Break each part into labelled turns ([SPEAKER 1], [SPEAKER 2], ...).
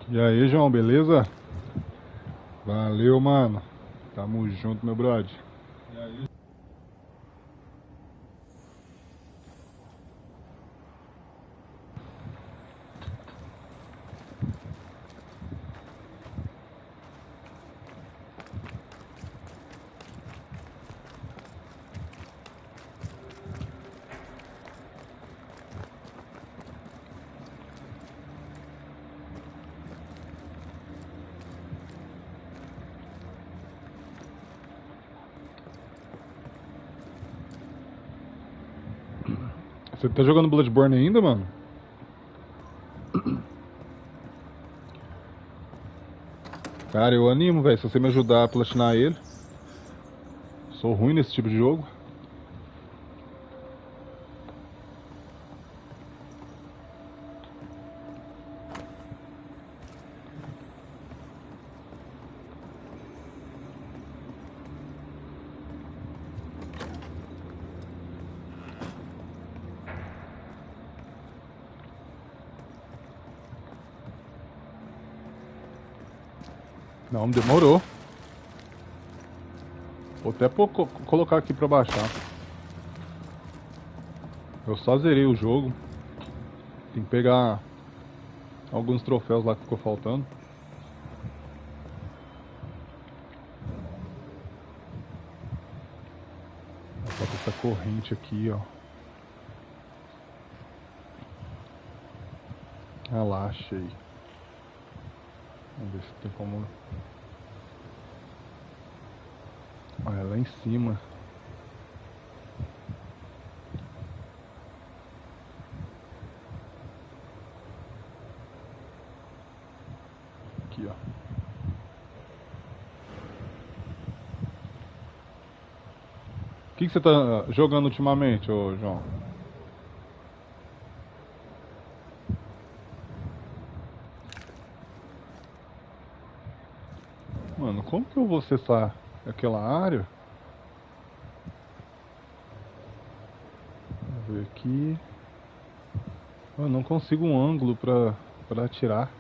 [SPEAKER 1] E aí, João, beleza? Valeu, mano. Tamo junto, meu brother. Você tá jogando Bloodborne ainda, mano? Cara, eu animo, velho. Se você me ajudar a platinar ele. Sou ruim nesse tipo de jogo. Não, demorou. Vou até colocar aqui pra baixar. Eu só zerei o jogo. Tem que pegar alguns troféus lá que ficou faltando. Falta essa corrente aqui, ó. Ah lá, achei. Vamos ver se tem como. Olha, lá em cima. Aqui, ó. O que você tá jogando ultimamente, ô João? Mano, como que eu vou acessar aquela área? Vamos ver aqui. Eu não consigo um ângulo pra atirar.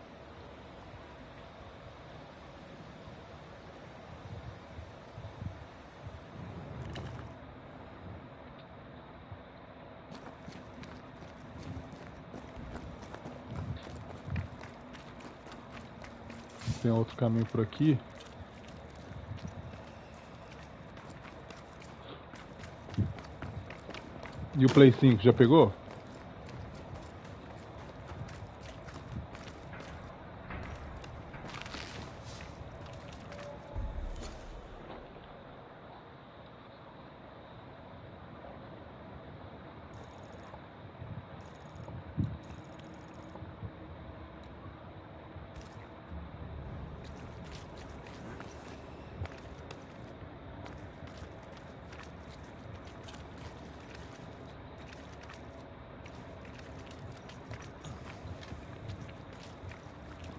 [SPEAKER 1] Tem outro caminho por aqui. E o Play 5, já pegou?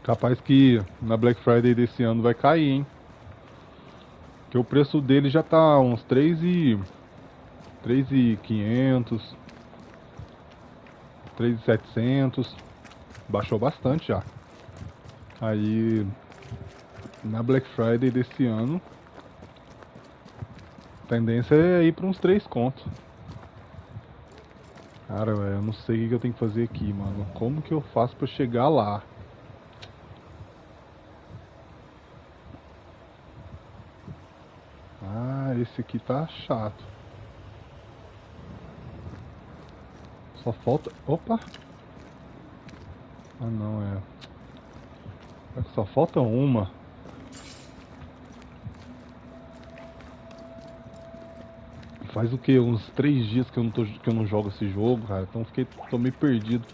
[SPEAKER 1] Capaz que na Black Friday desse ano vai cair, hein? Porque o preço dele já tá uns 3.500, 3.700. Baixou bastante já. Aí na Black Friday desse ano, a tendência é ir pra uns 3 contos. Cara, velho, eu não sei o que eu tenho que fazer aqui, mano. Como que eu faço pra chegar lá? Ah, esse aqui tá chato. Só falta... Opa! Ah, não, só falta uma. Faz o que? Uns 3 dias que eu não jogo esse jogo, cara. Então tô meio perdido.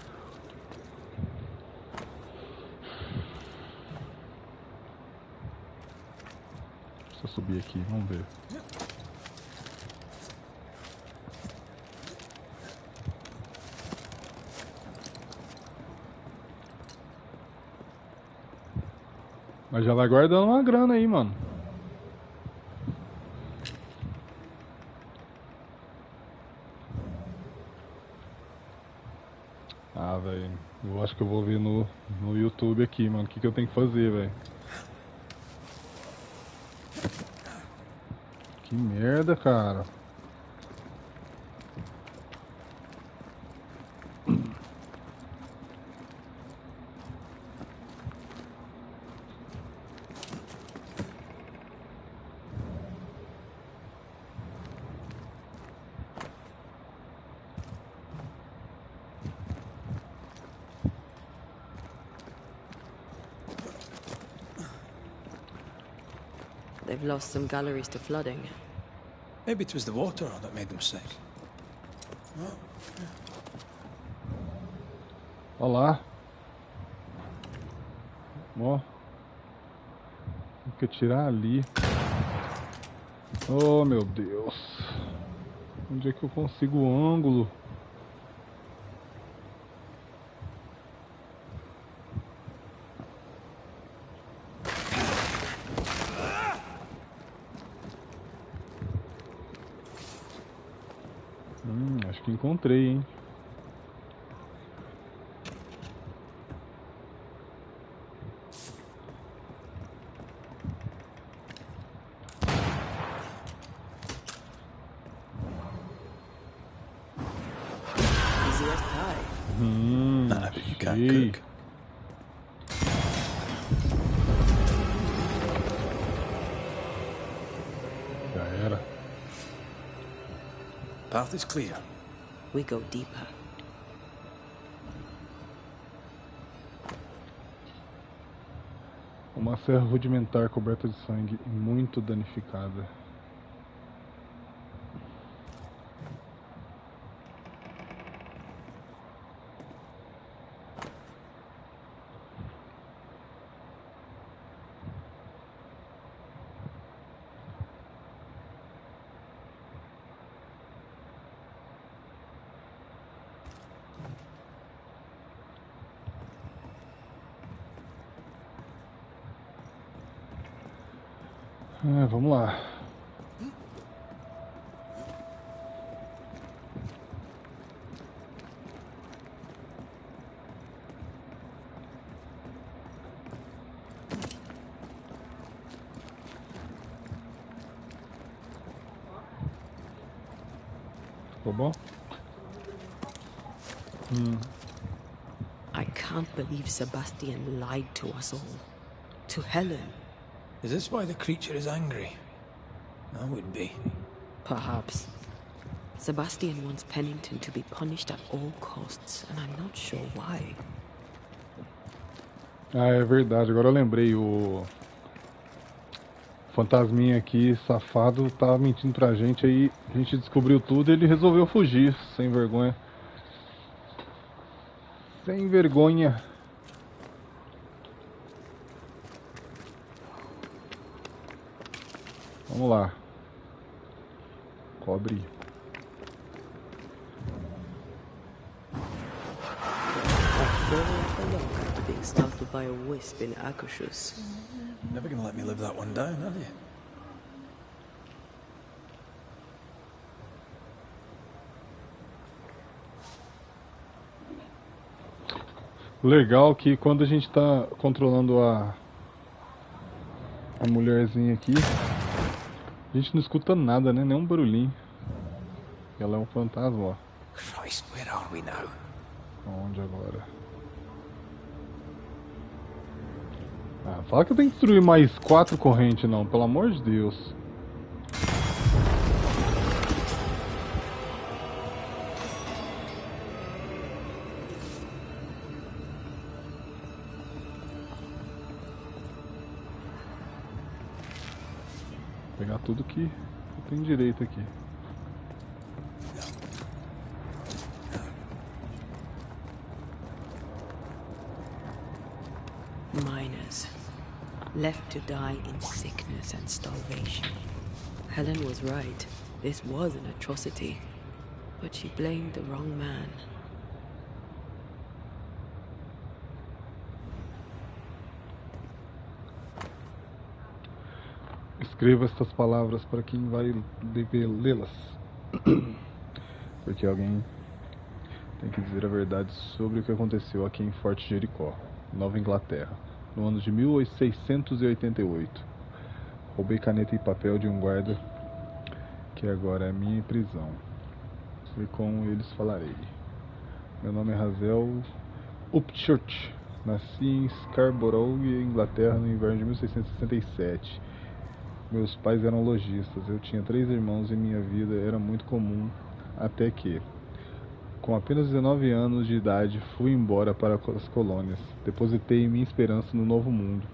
[SPEAKER 1] Deixa eu subir aqui, vamos ver. Mas já vai guardando uma grana aí, mano. Ah, velho. Eu acho que eu vou ver no YouTube aqui, mano. O que eu tenho que fazer, velho? Que merda, cara.
[SPEAKER 2] They've lost some galleries to flooding.
[SPEAKER 3] Maybe it was the water that made them sick.
[SPEAKER 1] Olha lá. Ó. Tem que atirar ali. Oh, meu Deus. Onde é que eu consigo o ângulo? Acho que encontrei, hein?
[SPEAKER 2] Easy as pie.
[SPEAKER 3] I bet you can't
[SPEAKER 1] Achei.
[SPEAKER 3] cook.
[SPEAKER 1] Já era.
[SPEAKER 3] Path is clear.
[SPEAKER 2] We go deeper.
[SPEAKER 1] Uma serra rudimentar coberta de sangue e muito danificada. Vamos lá. Ficou bom?
[SPEAKER 2] I can't believe Sebastian lied to us all. To Helen.
[SPEAKER 3] Is this why the creature is angry? That would be.
[SPEAKER 2] Perhaps. Sebastian wants Pennington to be punished at all costs, and I'm not sure why.
[SPEAKER 1] Ah, é verdade. Agora eu lembrei. O fantasminha aqui, safado, tava mentindo pra gente. Aí a gente descobriu tudo e ele resolveu fugir. Sem vergonha. Sem vergonha. Vamos lá. Cobre.
[SPEAKER 2] After being startled by a wisp in Akershus.
[SPEAKER 3] Never gonna let me live that one down, are you?
[SPEAKER 1] Legal que quando a gente tá controlando a mulherzinha aqui, a gente não escuta nada, né? Nenhum barulhinho. Ela é um fantasma, ó.
[SPEAKER 3] Christ, where are we now?
[SPEAKER 1] Onde agora? Ah, fala que eu tenho que destruir mais 4 correntes, não, pelo amor de Deus. Vou pegar tudo que eu tenho direito aqui.
[SPEAKER 2] Miners. Left to die in sickness and starvation. Helen was right. This was an atrocity. But she blamed the wrong man.
[SPEAKER 1] Escreva estas palavras para quem vai dever lê-las. Porque alguém Tem que dizer a verdade sobre o que aconteceu aqui em Forte Jericó, Nova Inglaterra, no ano de 1688. Roubei caneta e papel de um guarda que agora é minha prisão. E com eles falarei. Meu nome é Hazel Upchurch. Nasci em Scarborough, Inglaterra, no inverno de 1667. Meus pais eram lojistas. Eu tinha 3 irmãos e minha vida era muito comum, até que, com apenas 19 anos de idade, fui embora para as colônias. Depositei minha esperança no novo mundo.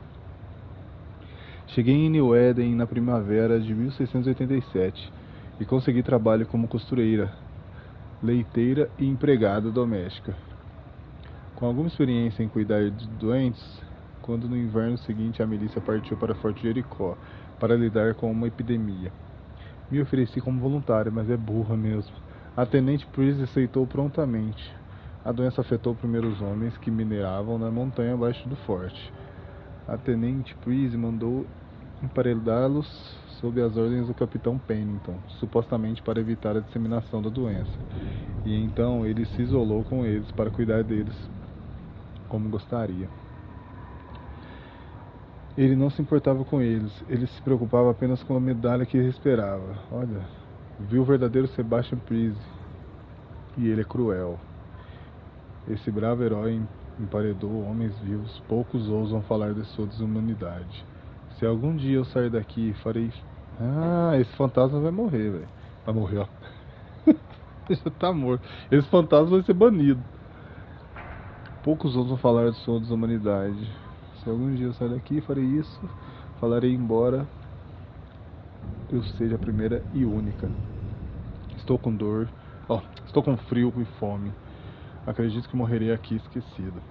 [SPEAKER 1] Cheguei em New Eden na primavera de 1687 e consegui trabalho como costureira, leiteira e empregada doméstica. Com alguma experiência em cuidar de doentes, quando no inverno seguinte a milícia partiu para Forte Jericó para lidar com uma epidemia. Me ofereci como voluntária, mas é burra mesmo. A tenente Priest aceitou prontamente. A doença afetou primeiro os homens que mineravam na montanha abaixo do forte. A tenente Priest mandou emparedá-los sob as ordens do capitão Pennington, supostamente para evitar a disseminação da doença. E então ele se isolou com eles para cuidar deles como gostaria. Ele não se importava com eles, ele se preocupava apenas com a medalha que esperava. Olha, viu o verdadeiro Sebastian Priest, e ele é cruel. Esse bravo herói emparedou homens vivos, poucos ousam falar de sua desumanidade. Se algum dia eu sair daqui, farei... Ah, esse fantasma vai morrer, velho. Vai morrer, ó. Já tá morto. Esse fantasma vai ser banido. Poucos ousam falar de sua desumanidade. Se algum dia eu sair daqui, farei isso. Falarei embora eu seja a primeira e única. Estou com dor. Estou com frio e fome. Acredito que morrerei aqui esquecido.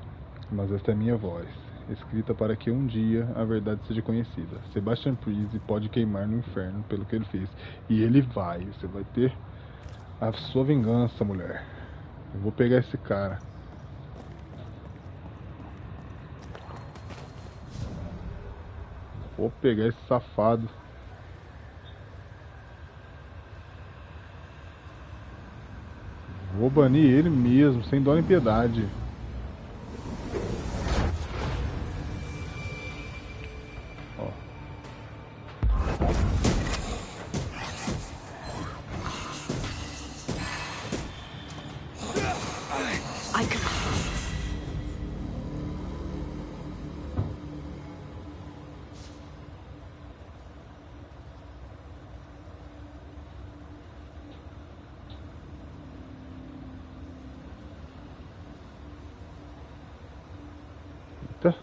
[SPEAKER 1] Mas esta é minha voz, escrita para que um dia a verdade seja conhecida. Sebastian Priest pode queimar no inferno pelo que ele fez. E ele vai. Você vai ter a sua vingança, mulher. Eu vou pegar esse cara. Vou pegar esse safado. Vou banir ele mesmo, sem dó nem piedade. Ó. Eita.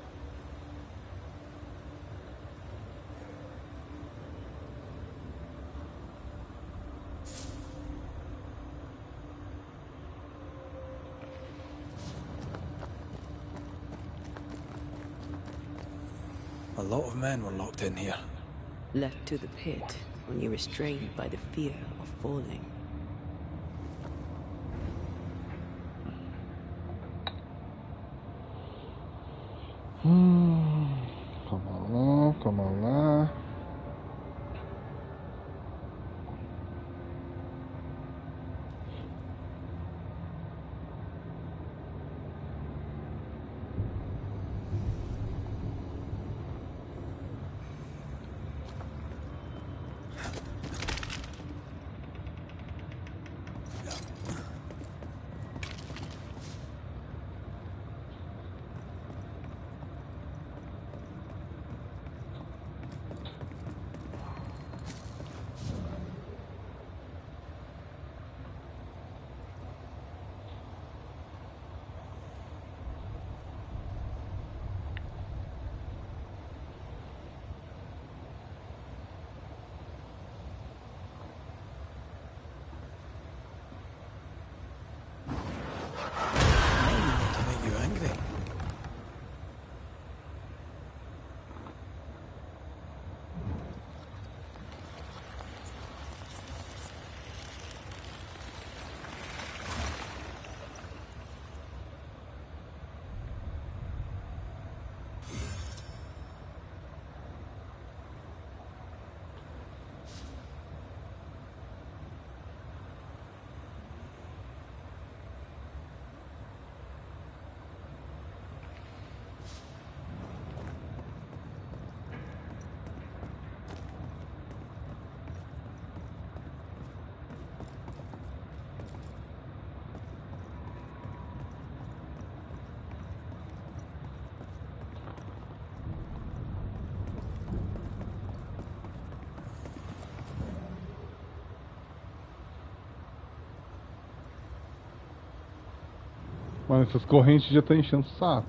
[SPEAKER 3] A lot of men were locked in here.
[SPEAKER 2] Left to the pit when you're restrained by the fear of falling.
[SPEAKER 1] Calma lá. Mano, essas correntes já estão enchendo o saco.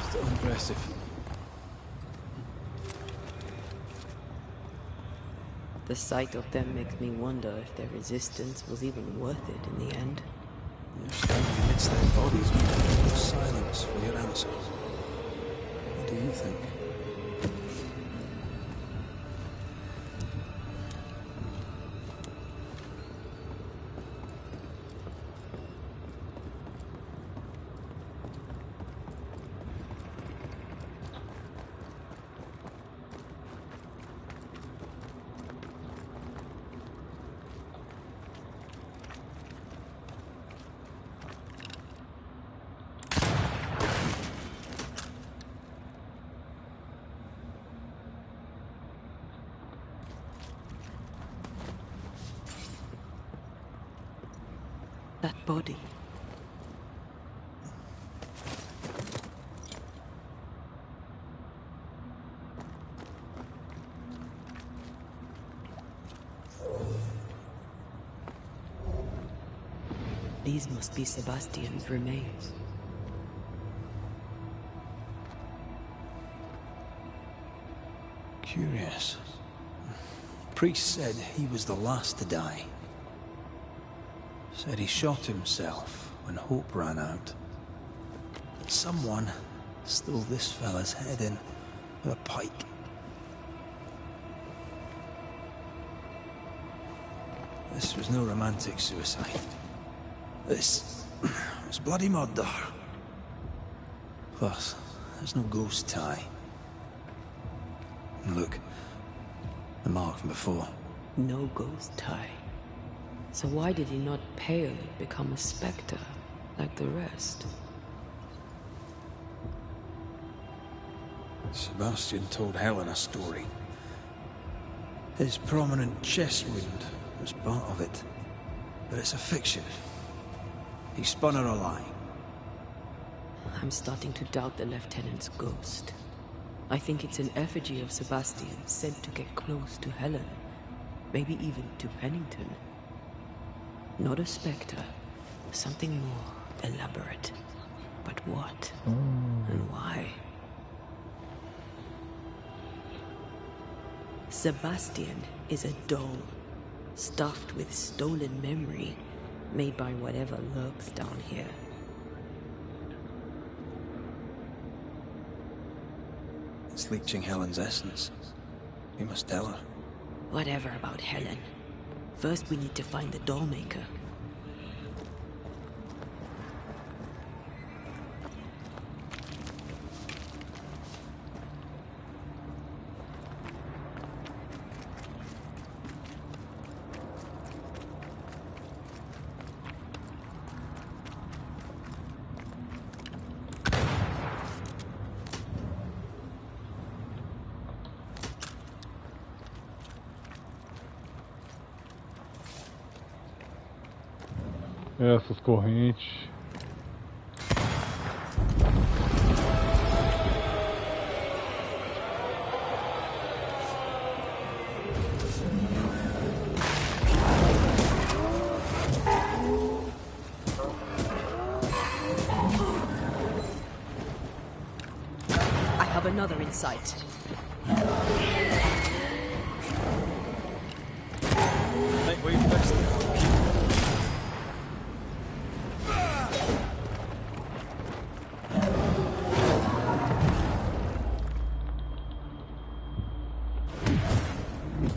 [SPEAKER 3] Still impressive.
[SPEAKER 2] The sight of them makes me wonder if their resistance was even worth it in the end.
[SPEAKER 3] You're standing amidst their bodies with silence for your answer. What do you think?
[SPEAKER 2] That body. These must be Sebastian's remains.
[SPEAKER 3] Curious. Priest said he was the last to die. Said he shot himself when hope ran out. That someone stole this fella's head in with a pike. This was no romantic suicide. This was bloody murder. Plus, there's no ghost tie. And look, the mark from before.
[SPEAKER 2] No ghost tie. So why did he not pale and become a specter, like the rest?
[SPEAKER 3] Sebastian told Helen a story. His prominent chest wound was part of it. But it's a fiction. He spun her a lie.
[SPEAKER 2] I'm starting to doubt the Lieutenant's ghost. I think it's an effigy of Sebastian sent to get close to Helen. Maybe even to Pennington. Not a specter. Something more elaborate. But what? And why? Sebastian is a doll, stuffed with stolen memory, made by whatever lurks down here.
[SPEAKER 3] It's leeching Helen's essence. We must tell her.
[SPEAKER 2] Whatever about Helen. First we need to find the doll maker.
[SPEAKER 1] Essas correntes.
[SPEAKER 2] I have another in sight.
[SPEAKER 3] Think we fixed it.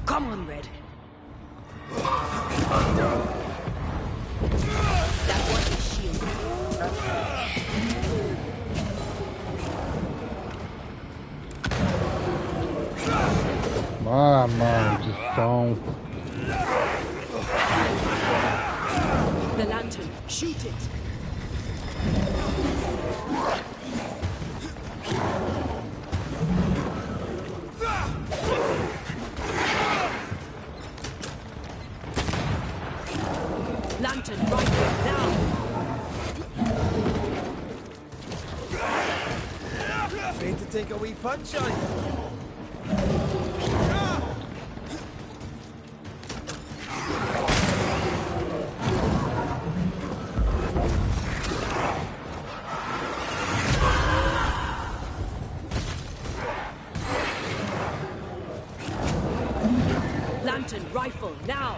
[SPEAKER 2] Come on, Red. That was his shield.
[SPEAKER 1] Ah, maldição.
[SPEAKER 2] The lantern. Shoot it.
[SPEAKER 3] take a wee punch on you.
[SPEAKER 2] Lantern, rifle, now!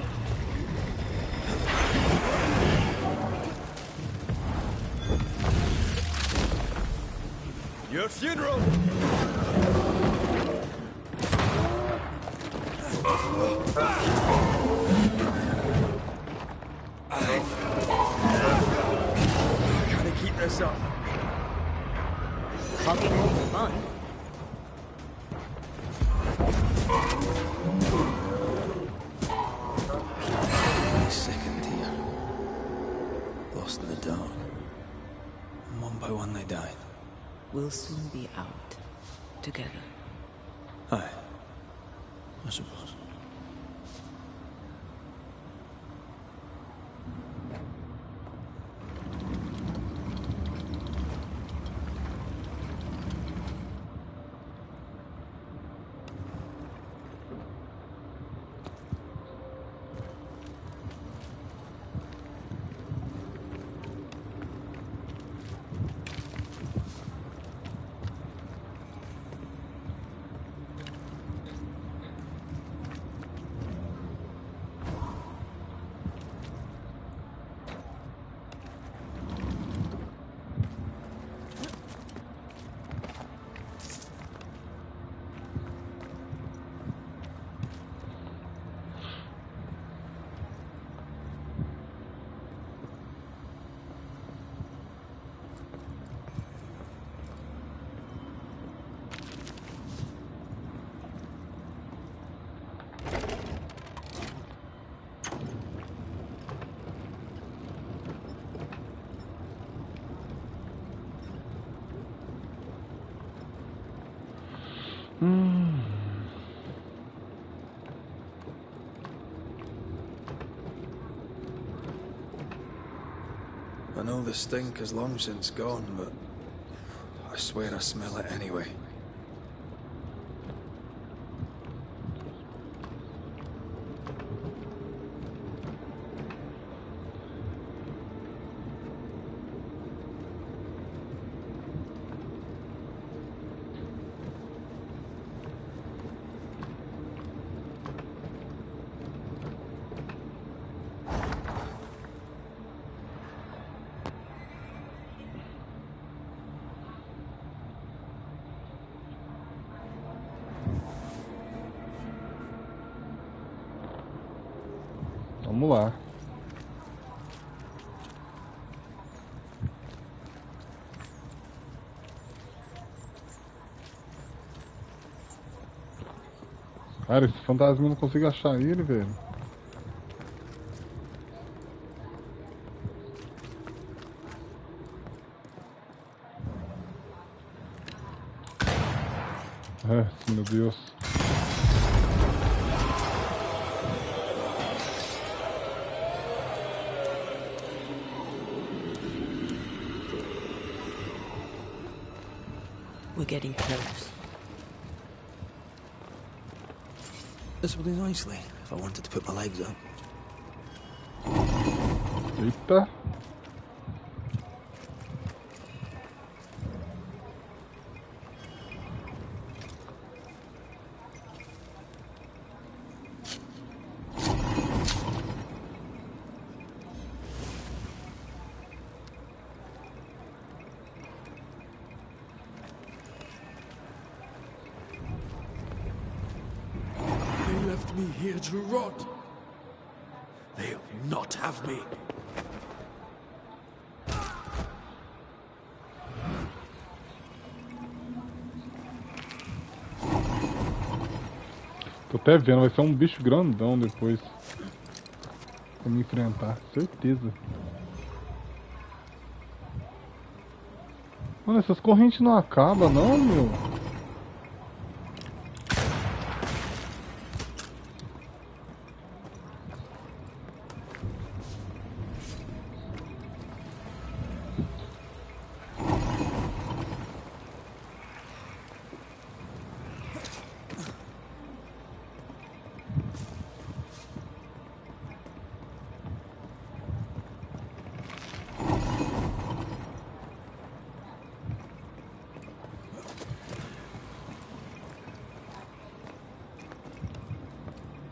[SPEAKER 3] Your funeral! Gotta keep this up.
[SPEAKER 2] Hogging all the fun.
[SPEAKER 3] Second here. Lost in the dark. And one by one they died.
[SPEAKER 2] We'll soon be out. Together.
[SPEAKER 3] Aye. I suppose. I know the stink is long since gone, but I swear I smell it anyway.
[SPEAKER 1] Vamos lá. Cara, esse fantasma eu não consigo achar ele, velho. Meu Deus.
[SPEAKER 2] We're getting close.
[SPEAKER 3] This will do nicely if I wanted to put my legs up.
[SPEAKER 1] Eita.
[SPEAKER 3] Me here to rot. They'll not have me.
[SPEAKER 1] Tô até vendo, vai ser um bicho grandão depois pra me enfrentar, certeza. Mano, essas correntes não acabam não, meu.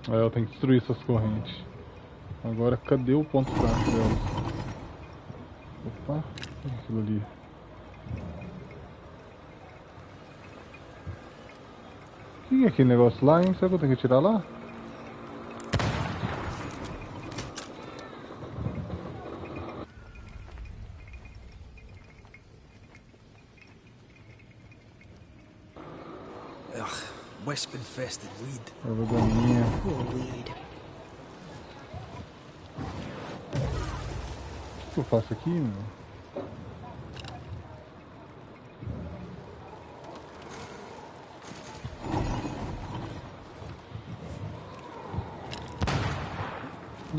[SPEAKER 1] Aí eu tenho que destruir essas correntes. Agora, cadê o ponto fraco delas? Opa, o que é aquilo ali? O que é aquele negócio lá, hein? Será que eu tenho que atirar lá?
[SPEAKER 3] Ugh, wisp-infested weed.
[SPEAKER 1] É a gaminha.
[SPEAKER 2] Poor weed.
[SPEAKER 1] O que eu faço aqui, meu?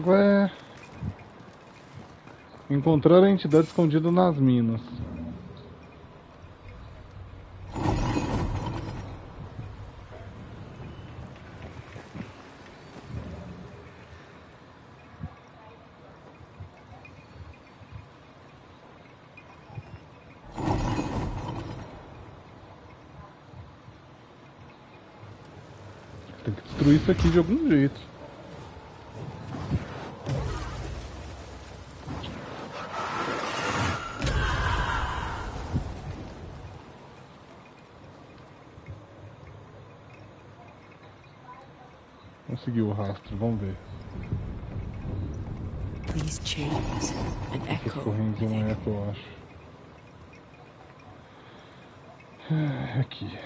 [SPEAKER 1] Ué... Encontrar a entidade escondida nas minas. Tem que destruir isso aqui de algum jeito. Conseguiu o rastro, vamos ver.
[SPEAKER 2] These chains, an
[SPEAKER 1] Essas
[SPEAKER 2] echo.
[SPEAKER 1] correntes
[SPEAKER 2] I
[SPEAKER 1] é um
[SPEAKER 2] think.
[SPEAKER 1] eco, eu acho. Aqui.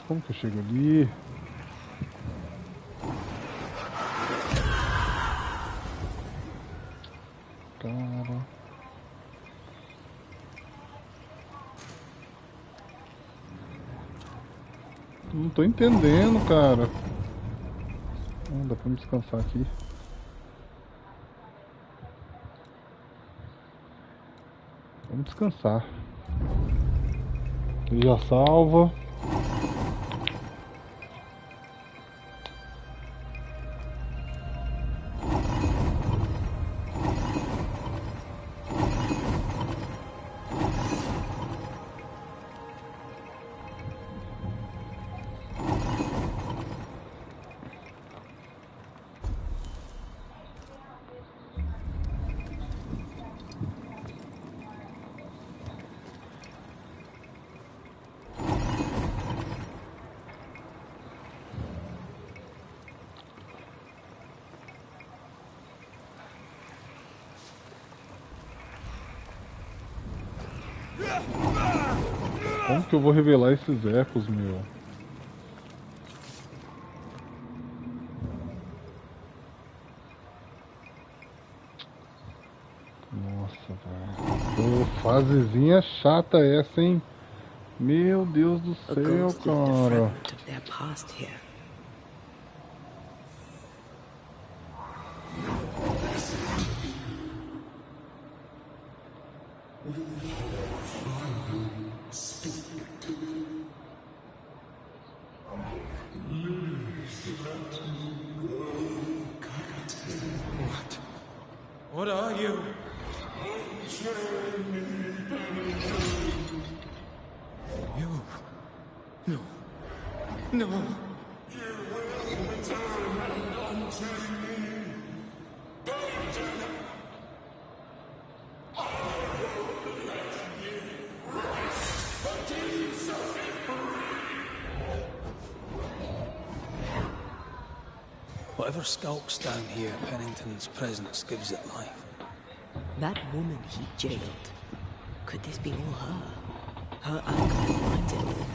[SPEAKER 1] Como que eu chego ali? Cara. Não tô entendendo, cara. Dá pra me descansar aqui. Vamos descansar. Ele já salva. Como que eu vou revelar esses ecos, meu? Nossa, velho. Fasezinha chata essa, hein? Meu Deus do
[SPEAKER 2] A
[SPEAKER 1] céu,
[SPEAKER 2] ghost left a
[SPEAKER 1] cara.
[SPEAKER 2] fragment of their past here.
[SPEAKER 3] What are you? You? No. No. Whatever skulks down here, Pennington's presence gives it life.
[SPEAKER 2] That woman he jailed. Could this be all her? Her anger behind it all.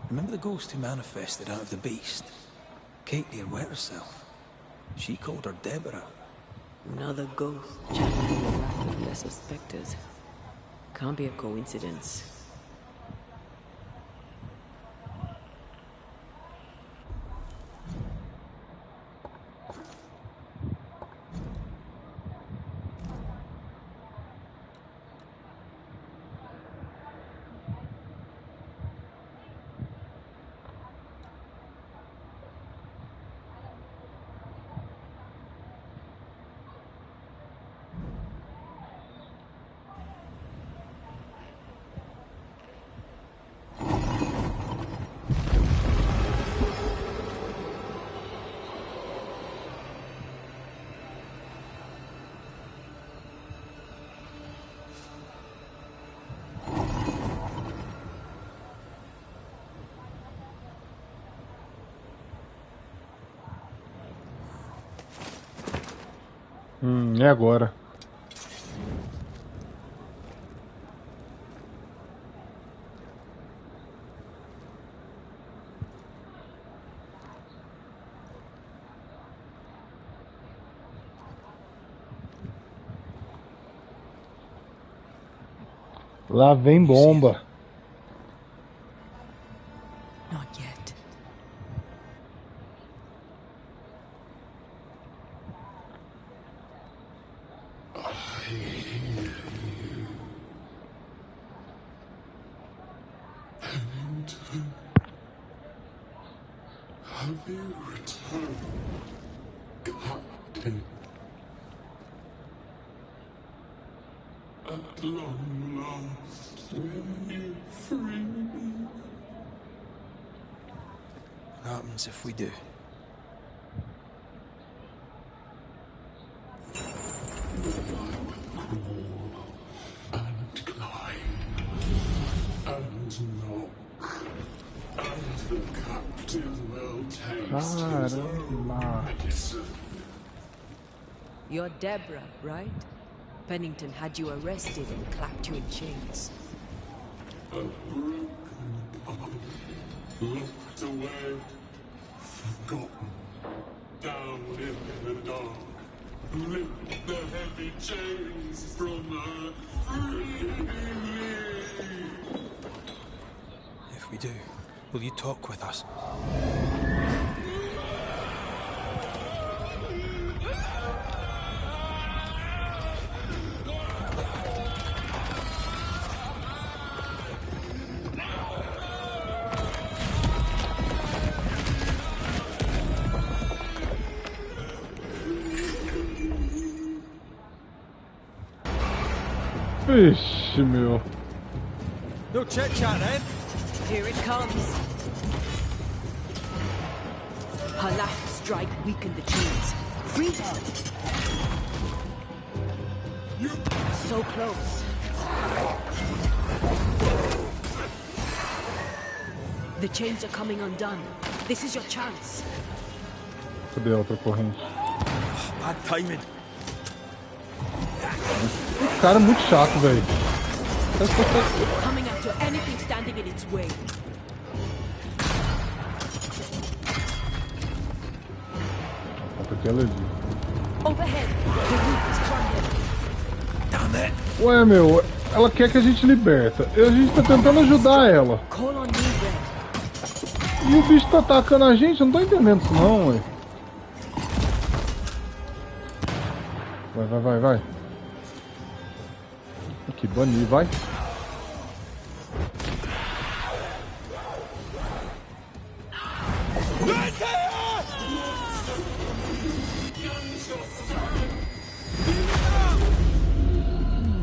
[SPEAKER 3] Remember the ghost who manifested out of the beast? Kate near wet herself. She called her Deborah.
[SPEAKER 2] Another ghost channeling the wrath of lesser specters. Can't be a coincidence.
[SPEAKER 1] É agora. Lá vem bomba.
[SPEAKER 2] Not yet.
[SPEAKER 4] Have you returned, Captain? At long last, will you free me?
[SPEAKER 3] What happens if we do?
[SPEAKER 4] And climb, and knock, and the captain will taste his own medicine.
[SPEAKER 2] You're Deborah, right? Pennington had you arrested and clapped you in chains.
[SPEAKER 4] A broken path, locked away, forgotten, down in the dark. Lift the heavy chains from her, free me.
[SPEAKER 3] If we do, will you talk with us?
[SPEAKER 1] Vixe, meu.
[SPEAKER 3] No chit-chat then.
[SPEAKER 2] Here it comes. Her last strike weakened the chains. Freed her. So close. The chains are coming undone. This is your chance.
[SPEAKER 1] Cadê a outra corrente?
[SPEAKER 3] Bad timing.
[SPEAKER 1] Esse cara é muito chato, velho.
[SPEAKER 2] Coming after anything standing in its way.
[SPEAKER 1] Porque ela ali.
[SPEAKER 2] Overhead, the roof is crumbling.
[SPEAKER 3] Down there.
[SPEAKER 1] Ué, meu, ela quer que a gente liberta. E a gente tá tentando ajudar ela.
[SPEAKER 2] Call on me, Red.
[SPEAKER 1] E o bicho tá atacando a gente? Eu não tô entendendo isso não, ué. Vai. Aqui, banir, vai.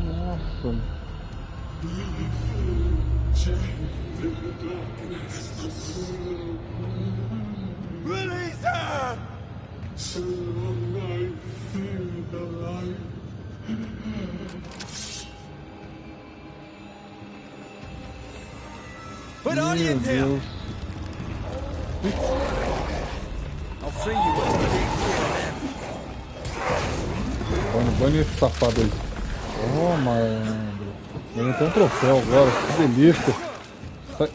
[SPEAKER 1] Nossa.
[SPEAKER 3] Release her!
[SPEAKER 4] So long I feel alive.
[SPEAKER 3] What are you
[SPEAKER 1] Meu
[SPEAKER 3] there?
[SPEAKER 1] Deus.
[SPEAKER 3] I'll free you once we take care of them.
[SPEAKER 1] Bane esse safado aí. Oh, malandro. Ele tem um troféu agora, que delícia. Sai.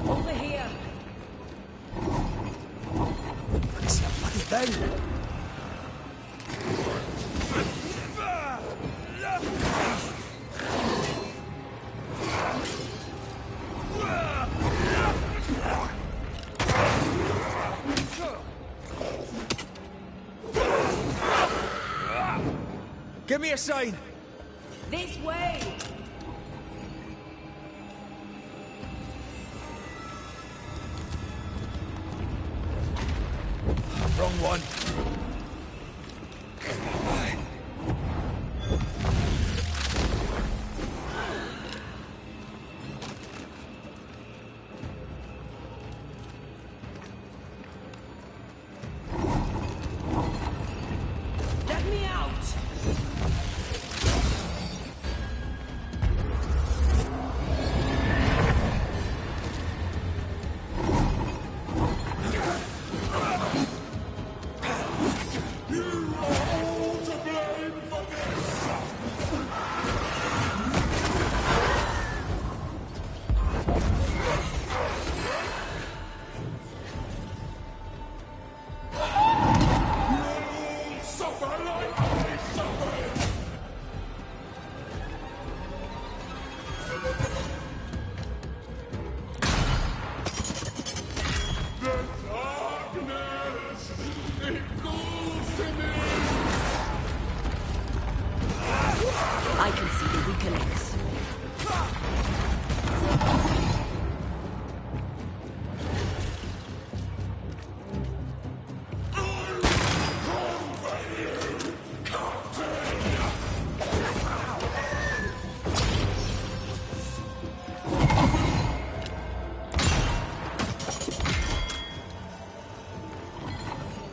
[SPEAKER 2] Over here.
[SPEAKER 3] It's a bloody thing. Give me a sign!
[SPEAKER 2] This way!
[SPEAKER 3] Wrong one.
[SPEAKER 2] Let me out! I can see the weakenings.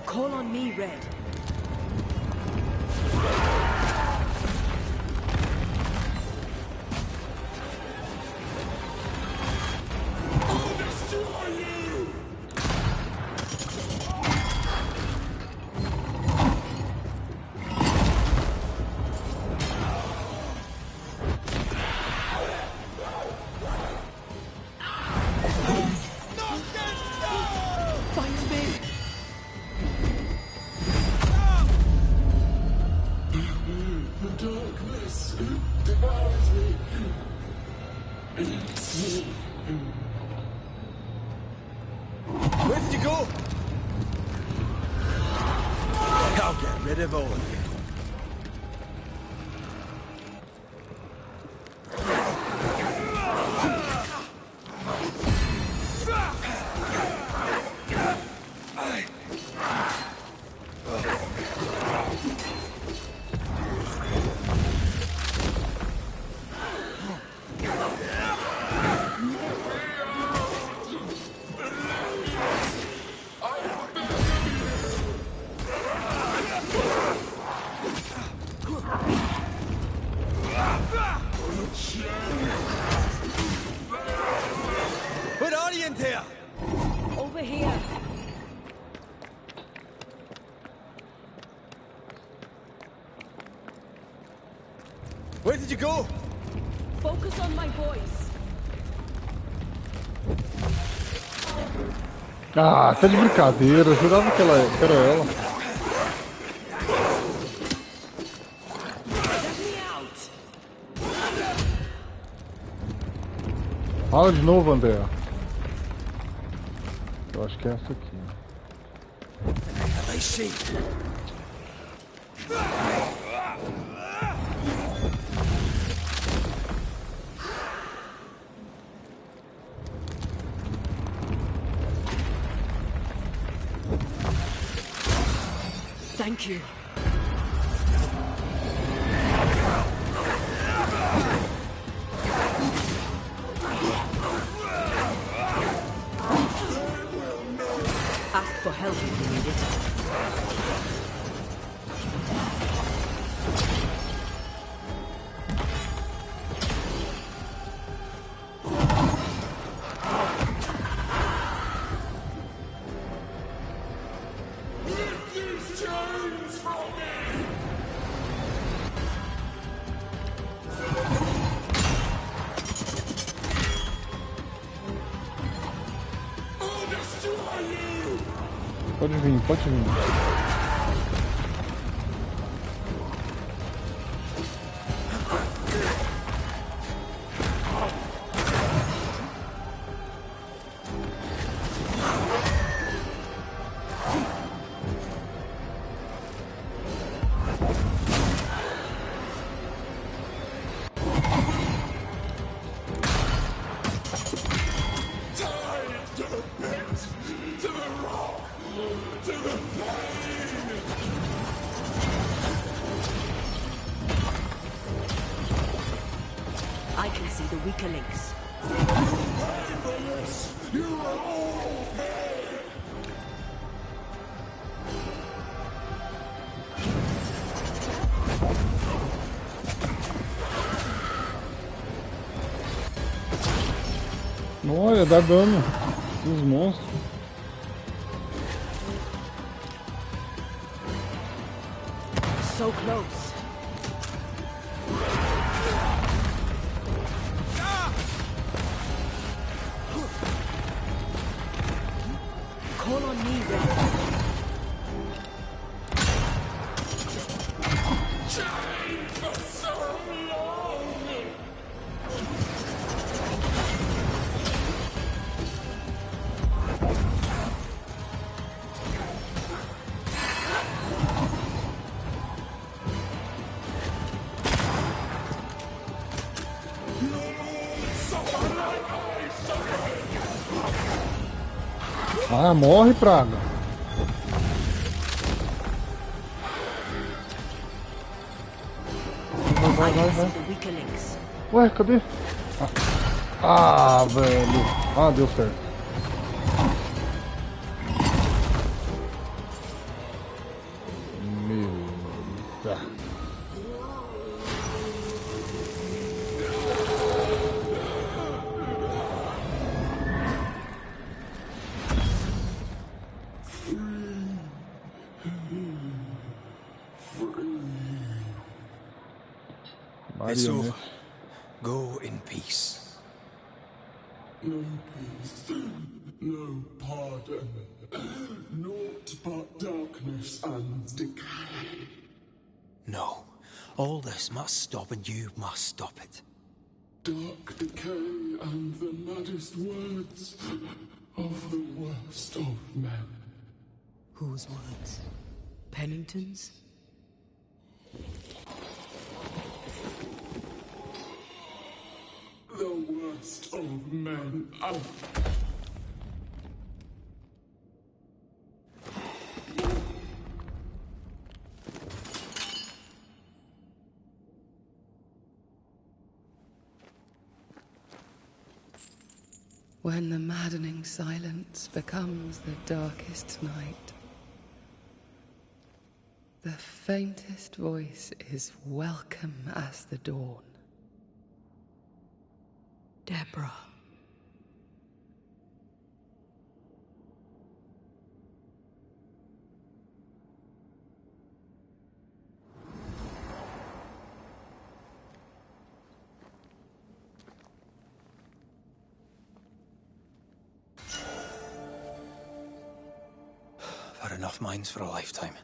[SPEAKER 2] Call on me, Red.
[SPEAKER 3] Where did you go? I'll get rid of all of you. Where are you in there?
[SPEAKER 2] Over here.
[SPEAKER 3] Where did you go?
[SPEAKER 2] Focus on my voice.
[SPEAKER 1] Ah, tá de brincadeira, eu jurava que era ela.
[SPEAKER 2] Let me out.
[SPEAKER 1] Fala de novo, André. Eu acho que é essa aqui.
[SPEAKER 3] I see.
[SPEAKER 2] Thank you. Ask for help if you need it.
[SPEAKER 4] Lift these chains from me! I'll destroy you!
[SPEAKER 1] Pode vir, pode vir.
[SPEAKER 2] see the weaker links.
[SPEAKER 1] Olha, dá dano nos monstros.
[SPEAKER 2] So close. Call on me, Red.
[SPEAKER 1] Ah, morre, praga. Vai. Ué, cadê? Ah, velho. Ah, deu certo. Meu Deus.
[SPEAKER 3] It's over. Go in peace.
[SPEAKER 4] No peace, no pardon, naught but darkness and decay.
[SPEAKER 3] No. All this must stop and you must stop it.
[SPEAKER 4] Dark decay and the maddest words of the worst of men.
[SPEAKER 2] Whose words? Pennington's?
[SPEAKER 4] The worst of men.
[SPEAKER 2] When the maddening silence becomes the darkest night, the faintest voice is welcome as the dawn. Deborah.
[SPEAKER 3] I've had enough minds for a lifetime.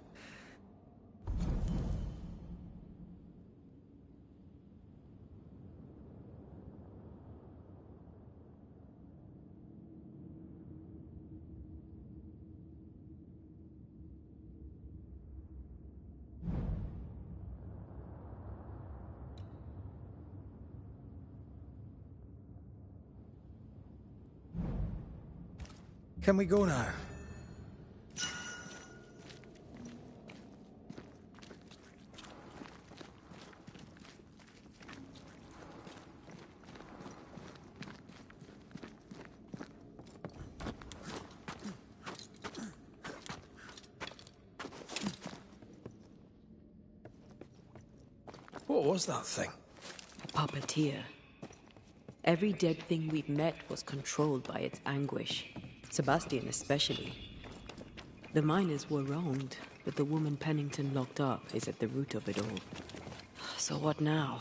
[SPEAKER 3] Can we go now? What was that thing?
[SPEAKER 2] A puppeteer. Every dead thing we've met was controlled by its anguish. Sebastian especially. The miners were wronged, but the woman Pennington locked up is at the root of it all. So what now?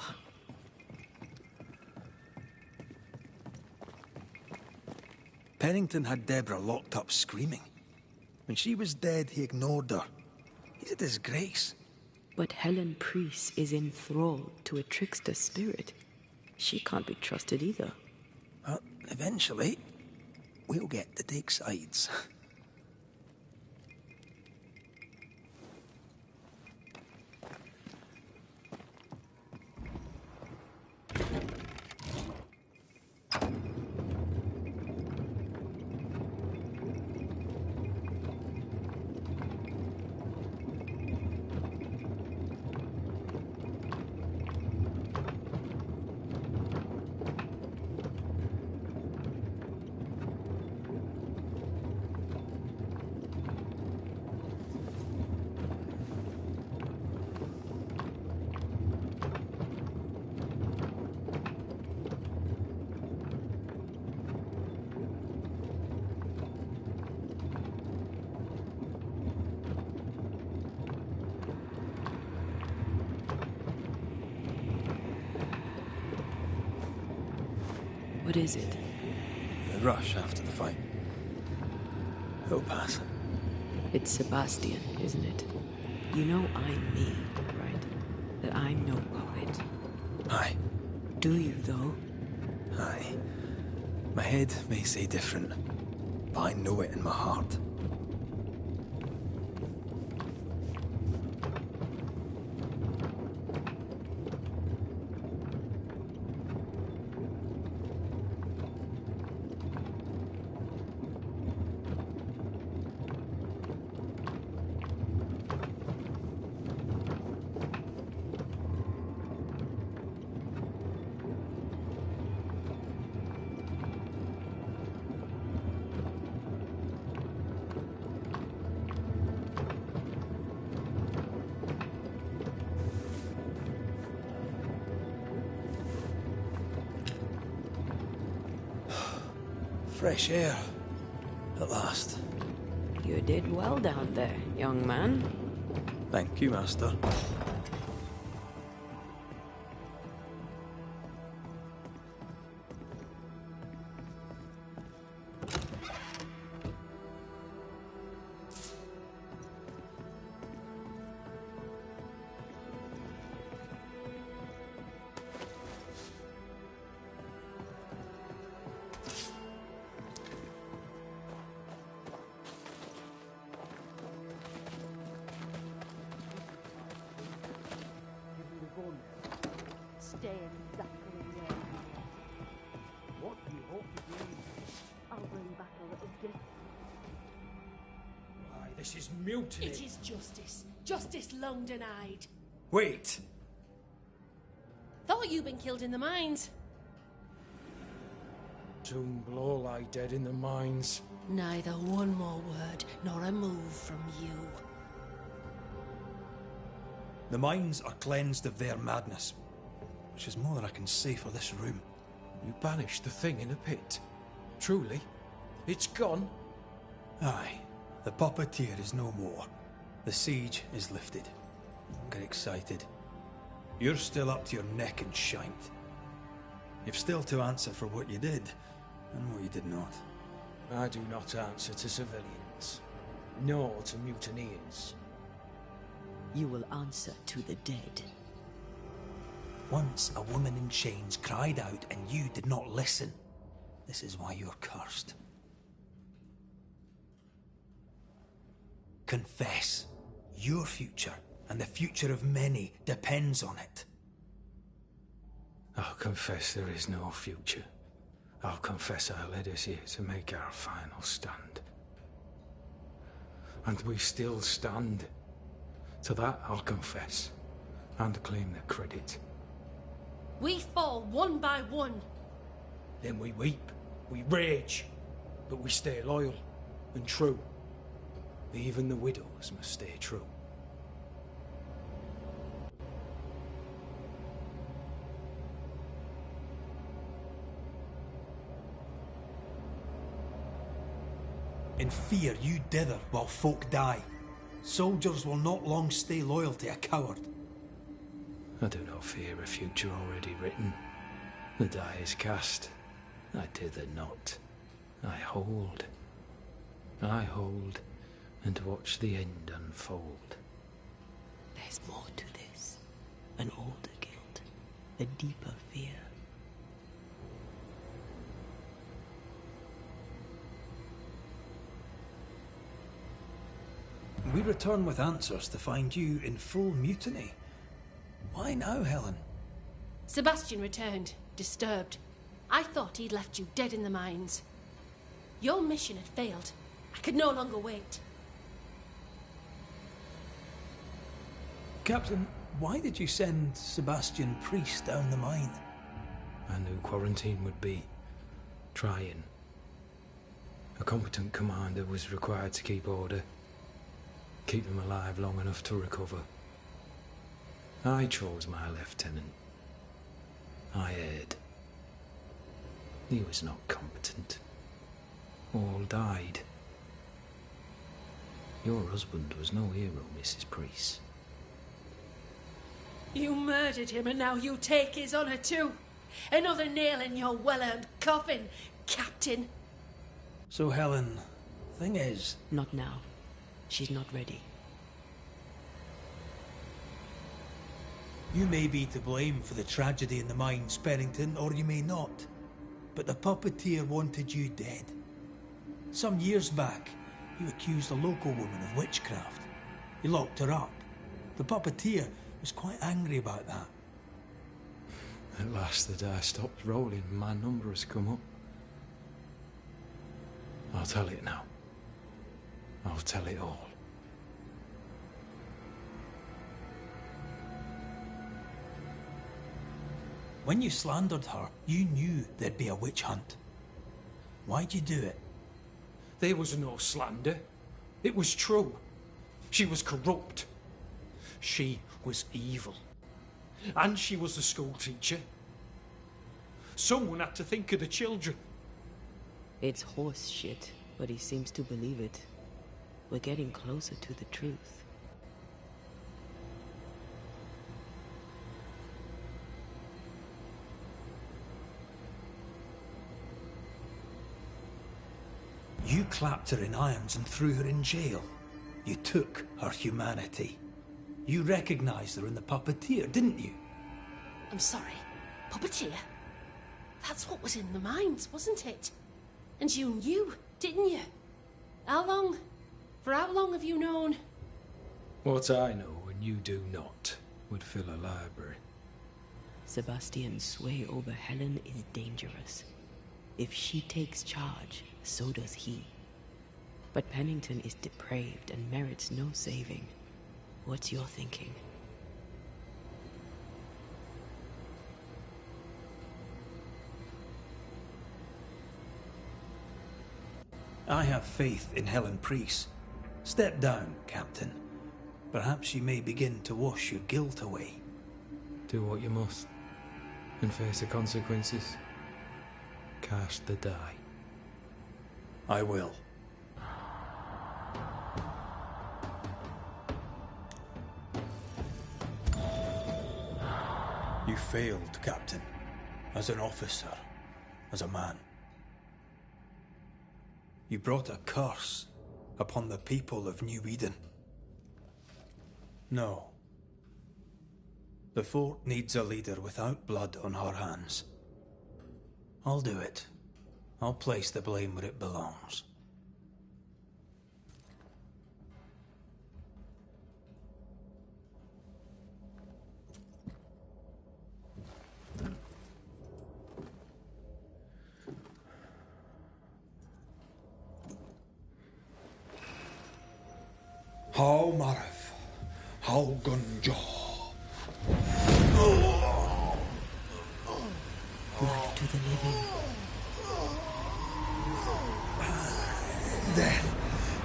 [SPEAKER 3] Pennington had Deborah locked up screaming. When she was dead, he ignored her. He's a disgrace.
[SPEAKER 2] But Helen Priest is enthralled to a trickster spirit. She can't be trusted either.
[SPEAKER 3] Well, eventually, we'll get to take sides.
[SPEAKER 2] What is it?
[SPEAKER 3] The rush after the fight. It'll pass.
[SPEAKER 2] It's Sebastian, isn't it? You know I'm me, right? That I'm no puppet.
[SPEAKER 3] Aye.
[SPEAKER 2] Do you, though?
[SPEAKER 3] Aye. My head may say different, but I know it in my heart. Fresh air. At last.
[SPEAKER 2] You did well down there, young man.
[SPEAKER 3] Thank you, Master.
[SPEAKER 5] Stay exactly where you are.
[SPEAKER 6] What do you hope to gain?
[SPEAKER 5] I'll bring back a little gift.
[SPEAKER 6] Why, this is mutiny.
[SPEAKER 7] It is justice. Justice long denied.
[SPEAKER 3] Wait!
[SPEAKER 7] Thought you'd been killed in the mines.
[SPEAKER 6] Soon blow lie dead in the mines.
[SPEAKER 7] Neither one more word nor a move from you.
[SPEAKER 3] The mines are cleansed of their madness, which is more than I can say for this room.
[SPEAKER 6] You banished the thing in a pit. Truly? It's gone?
[SPEAKER 3] Aye. The puppeteer is no more. The siege is lifted. Get excited. You're still up to your neck in shite. You've still to answer for what you did, and what you did not.
[SPEAKER 6] I do not answer to civilians, nor to mutineers.
[SPEAKER 2] You will answer to the dead.
[SPEAKER 3] Once a woman in chains cried out and you did not listen. This is why you're cursed. Confess. Your future and the future of many depends on it.
[SPEAKER 6] I'll confess there is no future. I'll confess I led us here to make our final stand. And we still stand. To that I'll confess, and claim the credit.
[SPEAKER 7] We fall one by one.
[SPEAKER 6] Then we weep, we rage, but we stay loyal and true. Even the widows must stay true.
[SPEAKER 3] In fear you dither while folk die. Soldiers will not long stay loyal to a coward.
[SPEAKER 6] I do not fear a future already written. The die is cast. I dither not. I hold. I hold and watch the end unfold.
[SPEAKER 2] There's more to this. An older guilt. A deeper fear.
[SPEAKER 3] We return with answers to find you in full mutiny. Why now, Helen?
[SPEAKER 7] Sebastian returned, disturbed. I thought he'd left you dead in the mines. Your mission had failed. I could no longer wait.
[SPEAKER 3] Captain, why did you send Sebastian Priest down the mine?
[SPEAKER 6] I knew quarantine would be trying. A competent commander was required to keep order. Keep them alive long enough to recover. I chose my lieutenant. I erred. He was not competent. All died. Your husband was no hero, Mrs. Priest.
[SPEAKER 7] You murdered him and now you take his honor too. Another nail in your well-earned coffin, Captain.
[SPEAKER 3] So, Helen, thing is...
[SPEAKER 2] Not now. She's not ready.
[SPEAKER 3] You may be to blame for the tragedy in the mines, Pennington, or you may not. But the puppeteer wanted you dead. Some years back, you accused a local woman of witchcraft. You locked her up. The puppeteer was quite angry about that.
[SPEAKER 6] At last the die stopped rolling and my number has come up. I'll tell it now. I'll tell it all.
[SPEAKER 3] When you slandered her, you knew there'd be a witch hunt. Why'd you do it?
[SPEAKER 6] There was no slander. It was true. She was corrupt. She was evil. And she was a school teacher. Someone had to think of the children.
[SPEAKER 2] It's horse shit, but he seems to believe it. We're getting closer to the truth.
[SPEAKER 3] You clapped her in irons and threw her in jail. You took her humanity. You recognized her in the puppeteer, didn't you?
[SPEAKER 7] I'm sorry. Puppeteer? That's what was in the mines, wasn't it? And you knew, didn't you? How long? For how long have you known?
[SPEAKER 6] What I know and you do not would fill a library.
[SPEAKER 2] Sebastian's sway over Helen is dangerous. If she takes charge, so does he. But Pennington is depraved and merits no saving. What's your thinking?
[SPEAKER 3] I have faith in Helen Priest. Step down, Captain. Perhaps you may begin to wash your guilt away.
[SPEAKER 6] Do what you must and face the consequences. Cast the die.
[SPEAKER 3] I will. You failed, Captain. As an officer, as a man. You brought a curse upon the people of New Eden. No. The fort needs a leader without blood on her hands. I'll do it. I'll place the blame where it belongs. How Marif, how Gunjo.
[SPEAKER 2] Life to the living.
[SPEAKER 3] Death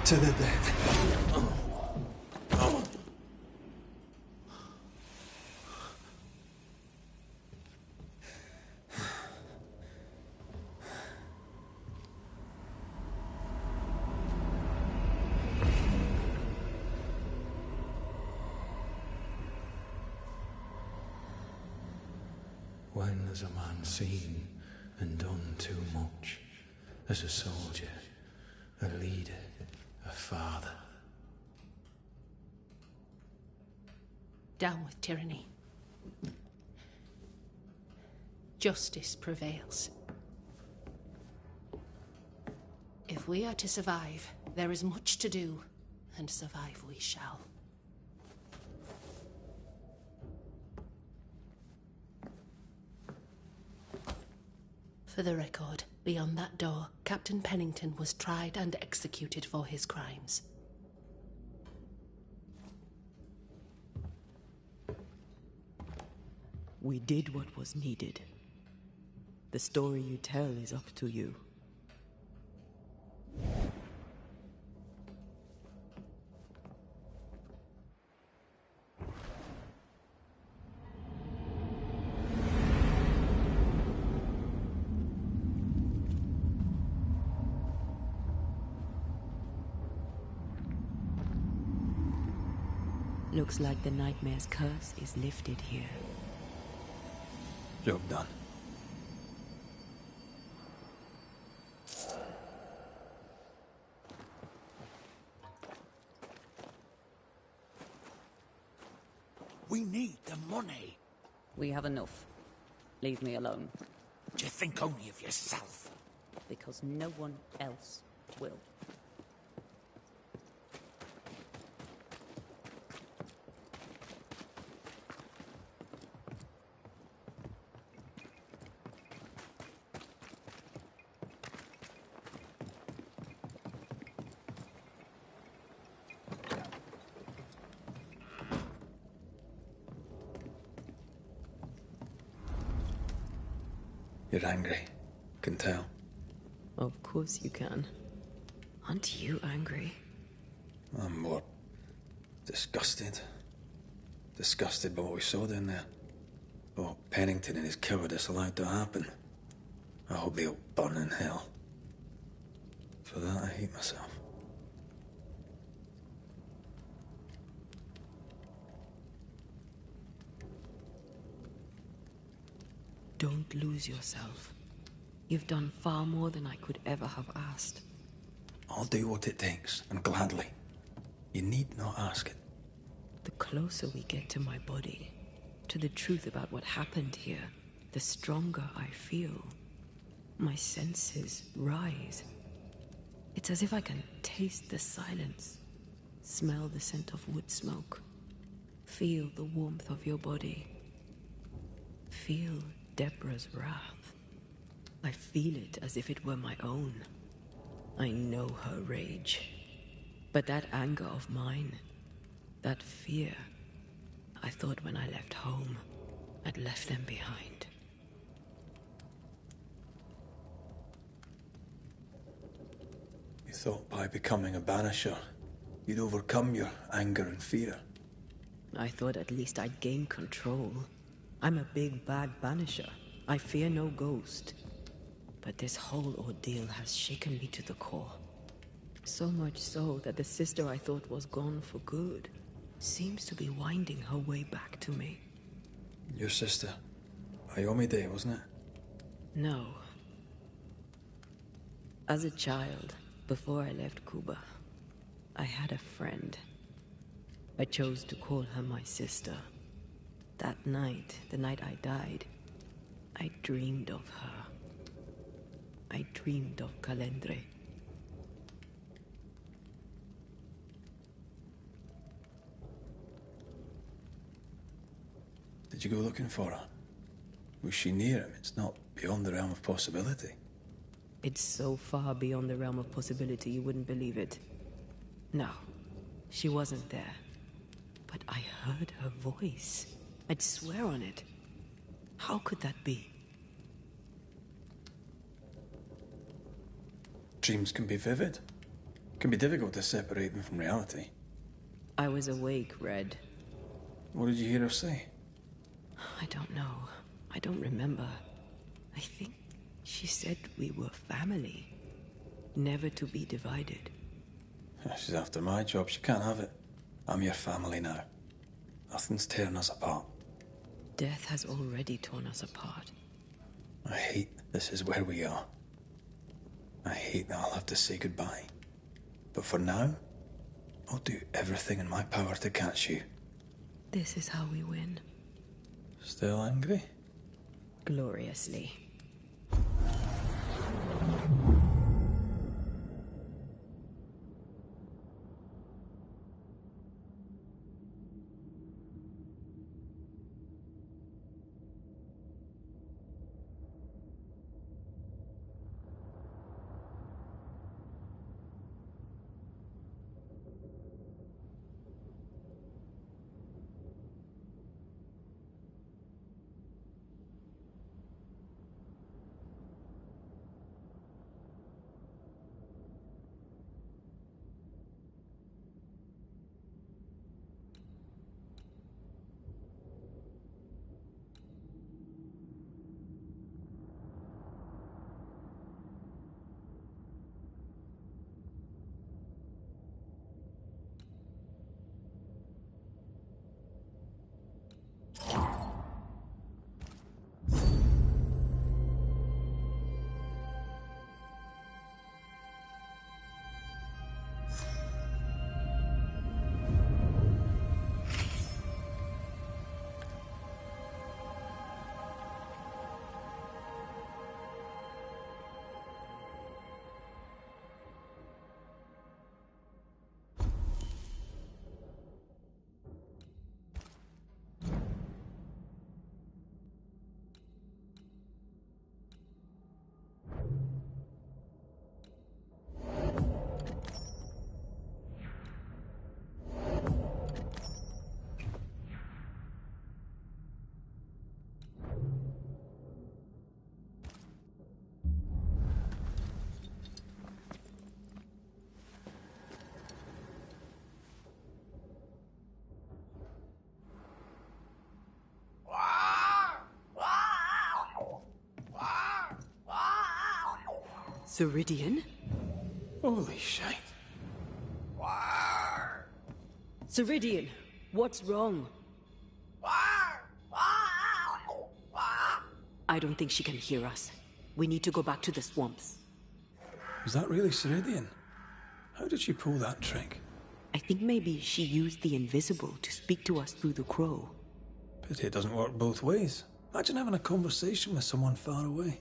[SPEAKER 3] to the dead.
[SPEAKER 6] When has a man seen and done too much? As a soldier, a leader, a father.
[SPEAKER 7] Down with tyranny. Justice prevails. If we are to survive, there is much to do, and survive we shall. For the record, beyond that door, Captain Pennington was tried and executed for his crimes.
[SPEAKER 2] We did what was needed. The story you tell is up to you. Looks like the nightmare's curse is lifted here.
[SPEAKER 3] Job done.
[SPEAKER 8] We need the money.
[SPEAKER 9] We have enough. Leave me alone.
[SPEAKER 8] Do you think only of yourself?
[SPEAKER 9] Because no one else will.
[SPEAKER 3] You're angry. Can tell.
[SPEAKER 2] Of course you can. Aren't you angry?
[SPEAKER 3] I'm more disgusted. Disgusted by what we saw down there. What Pennington and his cowardice allowed to happen. I hope they'll burn in hell. For that, I hate myself.
[SPEAKER 2] Don't lose yourself. You've done far more than I could ever have asked.
[SPEAKER 3] I'll do what it takes, and gladly. You need not ask it.
[SPEAKER 2] The closer we get to my body, to the truth about what happened here, the stronger I feel. My senses rise. It's as if I can taste the silence, smell the scent of wood smoke, feel the warmth of your body, feel Deborah's wrath. I feel it as if it were my own. I know her rage. But that anger of mine, that fear, I thought when I left home, I'd left them behind.
[SPEAKER 3] You thought by becoming a banisher, you'd overcome your anger and fear.
[SPEAKER 2] I thought at least I'd gain control. I'm a big bad banisher. I fear no ghost. But this whole ordeal has shaken me to the core. So much so that the sister I thought was gone for good seems to be winding her way back to me.
[SPEAKER 3] Your sister. Ayomide, wasn't it?
[SPEAKER 2] No. As a child, before I left Cuba, I had a friend. I chose to call her my sister. That night, the night I died, I dreamed of her. I dreamed of Calendre.
[SPEAKER 3] Did you go looking for her? Was she near him? It's not beyond the realm of possibility.
[SPEAKER 2] It's so far beyond the realm of possibility you wouldn't believe it. No, she wasn't there. But I heard her voice. I'd swear on it. How could that be?
[SPEAKER 3] Dreams can be vivid. It can be difficult to separate them from reality.
[SPEAKER 2] I was awake, Red.
[SPEAKER 3] What did you hear her say?
[SPEAKER 2] I don't know. I don't remember. I think she said we were family. Never to be divided.
[SPEAKER 3] She's after my job. She can't have it. I'm your family now. Nothing's tearing us apart.
[SPEAKER 2] Death has already torn us apart.
[SPEAKER 3] I hate this is where we are. I hate that I'll have to say goodbye. But for now, I'll do everything in my power to catch you.
[SPEAKER 2] This is how we win.
[SPEAKER 3] Still angry?
[SPEAKER 2] Gloriously. Ceridian?
[SPEAKER 3] Holy shite.
[SPEAKER 2] Ceridian, what's wrong? I don't think she can hear us. We need to go back to the swamps.
[SPEAKER 3] Was that really Ceridian? How did she pull that trick?
[SPEAKER 2] I think maybe she used the invisible to speak to us through the crow.
[SPEAKER 3] Pity it doesn't work both ways. Imagine having a conversation with someone far away.